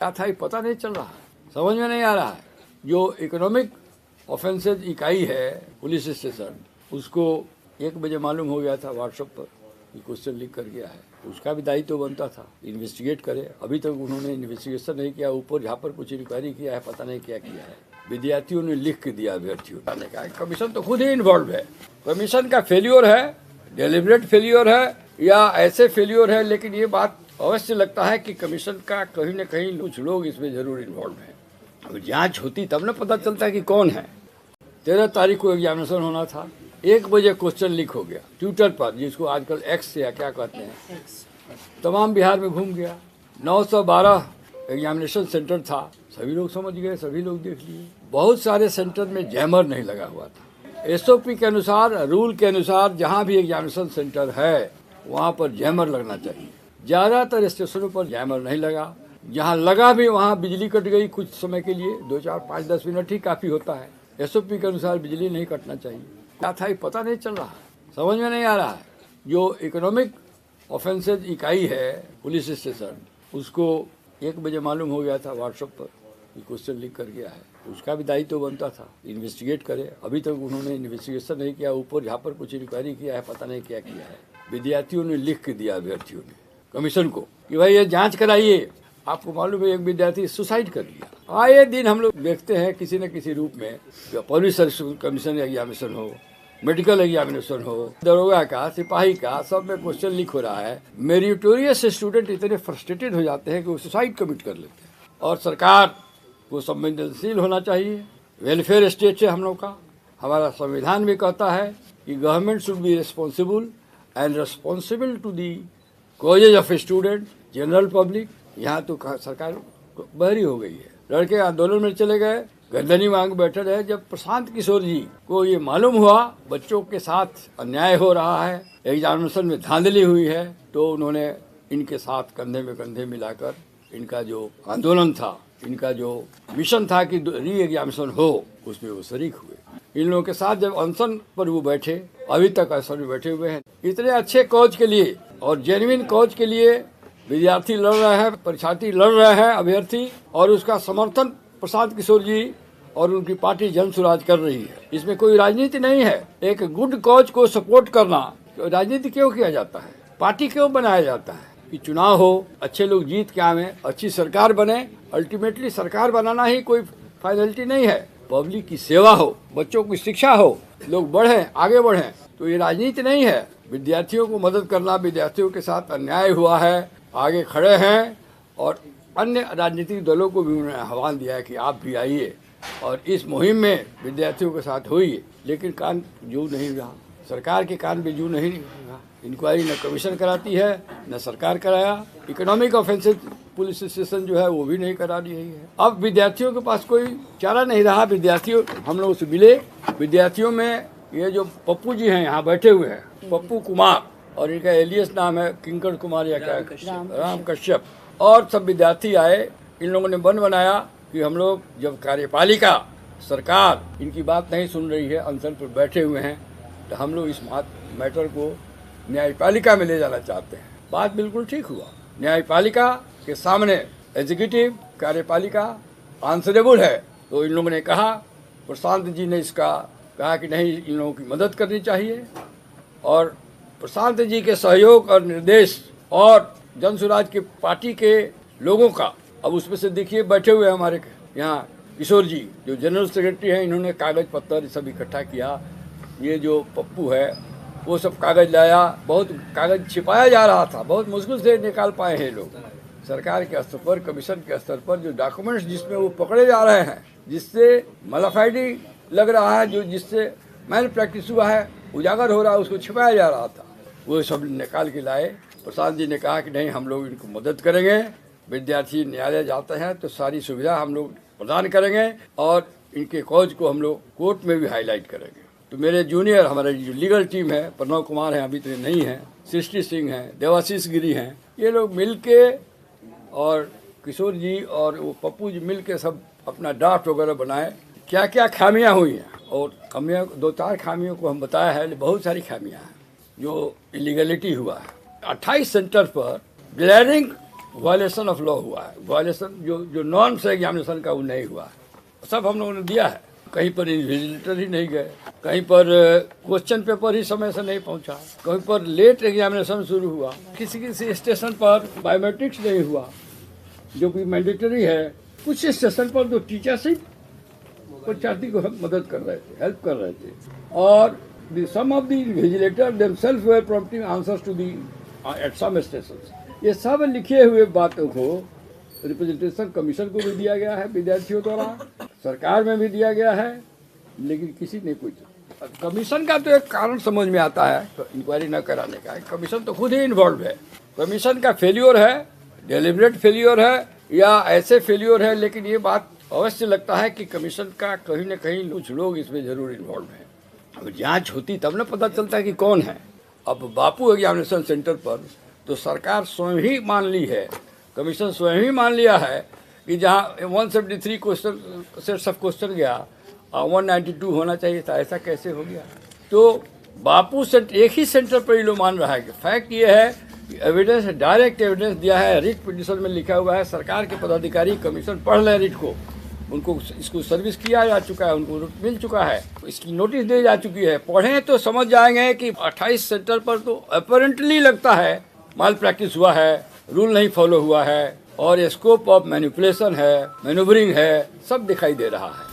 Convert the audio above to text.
क्या था ये पता नहीं चल रहा है, समझ में नहीं आ रहा है। जो इकोनॉमिक ऑफेंसेज इकाई है पुलिस स्टेशन, उसको 1 बजे मालूम हो गया था व्हाट्सएप पर कि क्वेश्चन लीक कर गया है। उसका भी दायित्व बनता था इन्वेस्टिगेट करे। अभी तक उन्होंने इन्वेस्टिगेशन नहीं किया। ऊपर जहाँ पर कुछ इंक्वायरी किया है, पता नहीं क्या किया है। विद्यार्थियों ने लिख के दिया अभ्यर्थियों ने कहा कमीशन तो खुद ही इन्वॉल्व है। कमीशन का फेल्योर है, डेलिबरेट फेल्योर है या ऐसे फेल्योर है, लेकिन ये बात अवश्य लगता है कि कमीशन का कहीं न कहीं कुछ लोग इसमें जरूर इन्वॉल्व हैं। अब जांच होती तब न पता चलता है कि कौन है। 13 तारीख को एग्जामिनेशन होना था, 1 बजे क्वेश्चन लीक हो गया ट्विटर पर, जिसको आजकल एक्स या क्या कहते हैं, तमाम बिहार में घूम गया। 912 एग्जामिनेशन सेंटर था, सभी लोग समझ गए, सभी लोग देख लिए। बहुत सारे सेंटर में जैमर नहीं लगा हुआ था। एसओपी के अनुसार, रूल के अनुसार जहाँ भी एग्जामिनेशन सेंटर है वहाँ पर जैमर लगना चाहिए। ज़्यादातर स्टेशनों पर जैमर नहीं लगा। जहाँ लगा भी वहाँ बिजली कट गई कुछ समय के लिए, 2, 4, 5, 10 मिनट ही काफ़ी होता है। एसओपी के अनुसार बिजली नहीं कटना चाहिए। क्या था ये पता नहीं चल रहा है, समझ में नहीं आ रहा है। जो इकोनॉमिक ऑफेंसेज इकाई है पुलिस स्टेशन, उसको 1 बजे मालूम हो गया था व्हाट्सएप पर कि क्वेश्चन लीक कर गया है। उसका भी दायित्व बनता था इन्वेस्टिगेट करे। अभी तक उन्होंने इन्वेस्टिगेशन नहीं किया। ऊपर जहाँ पर कुछ इंक्वायरी किया है, पता नहीं क्या किया है। विद्यार्थियों ने लिख के दिया अभ्यर्थियों ने कमीशन को कि भाई ये जांच कराइए। आपको मालूम है एक विद्यार्थी सुसाइड कर लिया। आए दिन हम लोग देखते हैं किसी न किसी रूप में, पुलिस सर्विस कमीशन एग्जामिनेशन हो, मेडिकल एग्जामिनेशन हो, दरोगा का, सिपाही का, सब में क्वेश्चन लीक हो रहा है। मेरिटोरियस स्टूडेंट इतने फ्रस्ट्रेटेड हो जाते हैं कि वो सुसाइड कमिट कर लेते हैं। और सरकार को संवेदनशील होना चाहिए। वेलफेयर स्टेट है हम लोग का। हमारा संविधान भी कहता है कि government should be responsible and responsible to the causes of student, general public. यहाँ तो सरकार बहरी हो गई है। लड़के आंदोलन में चले गए, गर्दनी मांग बैठे रहे। जब प्रशांत किशोर जी को ये मालूम हुआ बच्चों के साथ अन्याय हो रहा है, एग्जामिनेशन में धांधली हुई है, तो उन्होंने इनके साथ कंधे में कंधे मिलाकर इनका जो आंदोलन था, इनका जो मिशन था कि री एग्जामिनेशन हो, उसमें वो शरीक हुए। इन लोगों के साथ जब अनशन पर वो बैठे, अभी तक अनशन में बैठे हुए हैं। इतने अच्छे कॉज के लिए और जेन्युइन कॉज के लिए विद्यार्थी लड़ रहे हैं, परीक्षार्थी लड़ रहे हैं, अभ्यर्थी, और उसका समर्थन प्रशांत किशोर जी और उनकी पार्टी जन स्वराज कर रही है। इसमें कोई राजनीति नहीं है। एक गुड कॉज को सपोर्ट करना, तो राजनीति क्यों किया जाता है, पार्टी क्यों बनाया जाता है कि चुनाव हो, अच्छे लोग जीत के आवे, अच्छी सरकार बने। अल्टीमेटली सरकार बनाना ही कोई फाइनलिटी नहीं है। पब्लिक की सेवा हो, बच्चों की शिक्षा हो, लोग बढ़े, आगे बढ़े, तो ये राजनीति नहीं है। विद्यार्थियों को मदद करना, विद्यार्थियों के साथ अन्याय हुआ है, आगे खड़े हैं। और अन्य राजनीतिक दलों को भी उन्होंने आह्वान दिया है कि आप भी आइए और इस मुहिम में विद्यार्थियों के साथ होइए। लेकिन कान जू नहीं रहा, सरकार के कान भी जू नहीं रहा। इंक्वायरी न कमीशन कराती है, न सरकार कराया। इकोनॉमिक ऑफेंसेज पुलिस स्टेशन जो है वो भी नहीं करा रही है। अब विद्यार्थियों के पास कोई चारा नहीं रहा। विद्यार्थियों, हम लोग से मिले, विद्यार्थियों में ये जो पप्पू जी हैं यहाँ बैठे हुए हैं, पप्पू कुमार, और इनका एलियस नाम है किंकर कुमार या क्या, राम कश्यप, और सब विद्यार्थी आए। इन लोगों ने बन बनाया कि हम लोग जब कार्यपालिका सरकार इनकी बात नहीं सुन रही है, अनशन पर बैठे हुए हैं, तो हम लोग इस मैटर को न्यायपालिका में ले जाना चाहते हैं। बात बिल्कुल ठीक हुआ। न्यायपालिका के सामने एग्जीक्यूटिव, कार्यपालिका आंसरेबल है। तो इन लोगों ने कहा, प्रशांत जी ने इसका कहा कि नहीं, इन लोगों की मदद करनी चाहिए। और प्रशांत जी के सहयोग और निर्देश और जन स्वराज की पार्टी के लोगों का, अब उसमें से देखिए बैठे हुए हमारे यहाँ किशोर जी जो जनरल सेक्रेटरी हैं, इन्होंने कागज पत्तर सब इकट्ठा किया। ये जो पप्पू है वो सब कागज लाया। बहुत कागज छिपाया जा रहा था, बहुत मुश्किल से निकाल पाए हैं लोग। सरकार के स्तर पर, कमीशन के स्तर पर जो डॉक्यूमेंट्स जिसमें वो पकड़े जा रहे हैं, जिससे मलाफाइडी लग रहा है, जो जिससे मैल प्रैक्टिस हुआ है, उजागर हो रहा है, उसको छिपाया जा रहा था, वो सब निकाल के लाए। प्रसाद जी ने कहा कि नहीं, हम लोग इनको मदद करेंगे। विद्यार्थी न्यायालय जाते हैं तो सारी सुविधा हम लोग प्रदान करेंगे और इनके कॉज को हम लोग कोर्ट में भी हाईलाइट करेंगे। तो मेरे जूनियर, हमारे जो लीगल टीम है, प्रणव कुमार हैं, अभी तो नहीं हैं, सृष्टि सिंह हैं, देवाशीष गिरी हैं, ये लोग मिल के और किशोर जी और वो पप्पू जी मिल के सब अपना ड्राफ्ट वगैरह बनाए। क्या क्या खामियां हुई हैं, और खामियां 2-4 खामियों को हम बताया है, बहुत सारी खामियां हैं जो इलीगलिटी हुआ है। 28 सेंटर पर ग्लैरिंग वायलेशन ऑफ लॉ हुआ है, वायलेशन जो नॉर्म्स है एग्जामिनेशन का वो नहीं हुआ है, सब हम लोगों ने दिया है। कहीं पर इन्विजिलेटर ही नहीं गए, कहीं पर क्वेश्चन पेपर ही समय से नहीं पहुंचा, कहीं पर लेट एग्जामिनेशन शुरू हुआ, किसी किसी स्टेशन पर बायोमेट्रिक्स नहीं हुआ जो कि मैंडेटरी है, कुछ स्टेशन पर तो टीचर्स ही परीक्षार्थी को मदद कर रहे थे, हेल्प कर रहे थे, और some of the invigilators themselves were prompting answers to the at some stations। ये सब लिखे हुए बातों को रिप्रेजेंटेशन कमीशन को भी दिया गया है, विद्यार्थियों द्वारा सरकार में भी दिया गया है, लेकिन किसी ने कुछ। कमीशन का तो एक कारण समझ में आता है इंक्वायरी न कराने का, कमीशन तो खुद ही इन्वॉल्व है। कमीशन का फेल्योर है, डेलिबरेट फेल्योर है या ऐसे फेल्योर है, लेकिन ये बात अवश्य लगता है कि कमीशन का कहीं न कहीं कुछ लोग इसमें जरूर इन्वॉल्व हैं। अब जांच होती तब न पता चलता है कि कौन है। अब बापू एग्जामिनेशन सेंटर पर तो सरकार स्वयं ही मान ली है, कमीशन स्वयं ही मान लिया है कि जहां 173 क्वेश्चन सेट्स ऑफ क्वेश्चन गया और 192 होना चाहिए था, ऐसा कैसे हो गया? तो बापू सेंटर एक ही सेंटर पर ये लोग मान रहा है कि फैक्ट ये है कि एविडेंस, डायरेक्ट एविडेंस दिया है, रिट पिटीशन में लिखा हुआ है, सरकार के पदाधिकारी कमीशन पढ़ ले रिट को, उनको इसको सर्विस किया जा चुका है, उनको मिल चुका है, इसकी नोटिस दी जा चुकी है। पढ़ें तो समझ जाएंगे कि 28 सेंटर पर तो अपरेंटली लगता है माल प्रैक्टिस हुआ है, रूल नहीं फॉलो हुआ है और स्कोप ऑफ मैनिपुलेशन है, मैनूवरिंग है, सब दिखाई दे रहा है।